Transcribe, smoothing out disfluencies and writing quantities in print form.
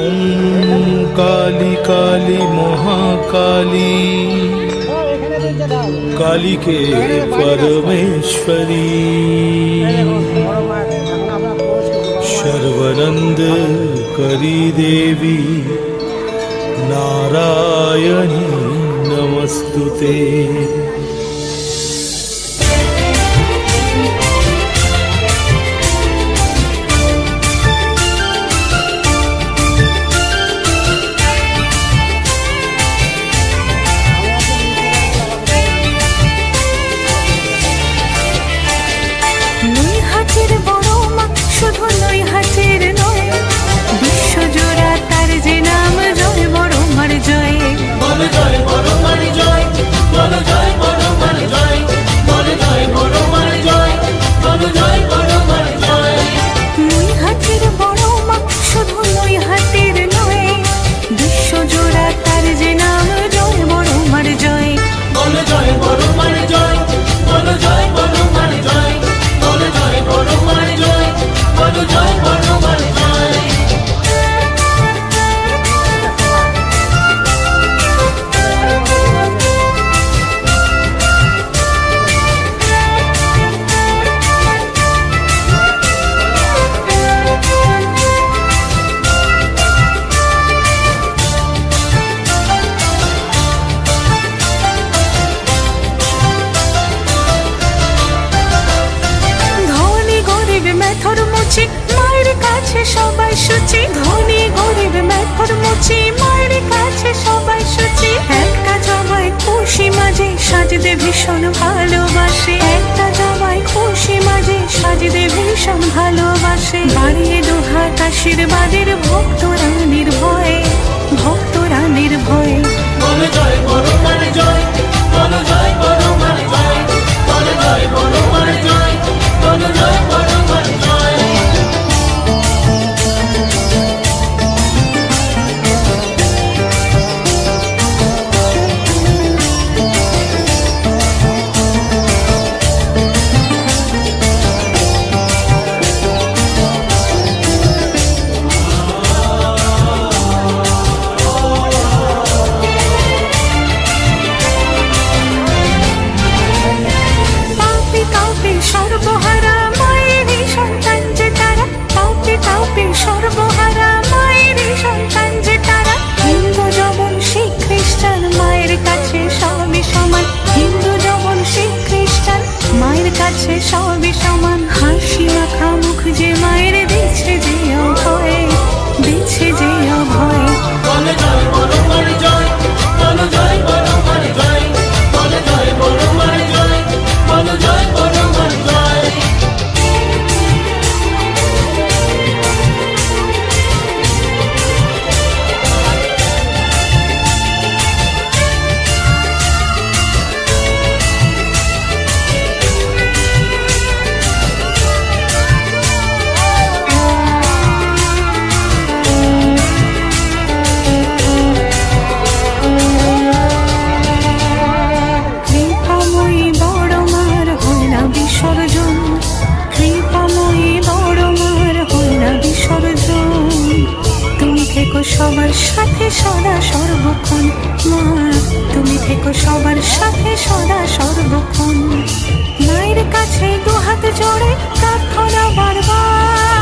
ওম কালী কালী মহাকালী কালীকে परमेश्वरी सर्वानंद करी देवी नारायणी नमस्तुते। সবাই সুচি ধনী গরিব মেথর মুচি মায়ের কাছে সবাই সুচি একটা জামাই খুশি মাঝে সাজতে ভীষণ ভালোবাসে একটা জামাই খুশি মাঝে সাজতে ভীষণ ভালোবাসে বাড়িয়ে দুহাত আশীর্বাদের ভক্তরা নির্ভয়ে ভক্তরা নির্ভয়ে বলে জয় বলো মানে জয় বলো জয় বলো মানে জয় বলে জয় বলো মানে জয় বলো জয় বলো মানে জয়। সবই সমান হাসি মাখা মুখ যে মায়ের দিচ্ছে যে অভয় দিচ্ছে যে অভয় বলে জয় বলো মানে জয় বলো জয় বলো মানে জয় বলে জয় বলো মানে জয় বলো জয় বলো মানে জয়। সবার সাথে সদা সর্বক্ষণ মা তুমি থেকো সবার সাথে সদা সর্বক্ষণ মায়ের কাছে দুহাত জোড়ে প্রার্থনা বারবার।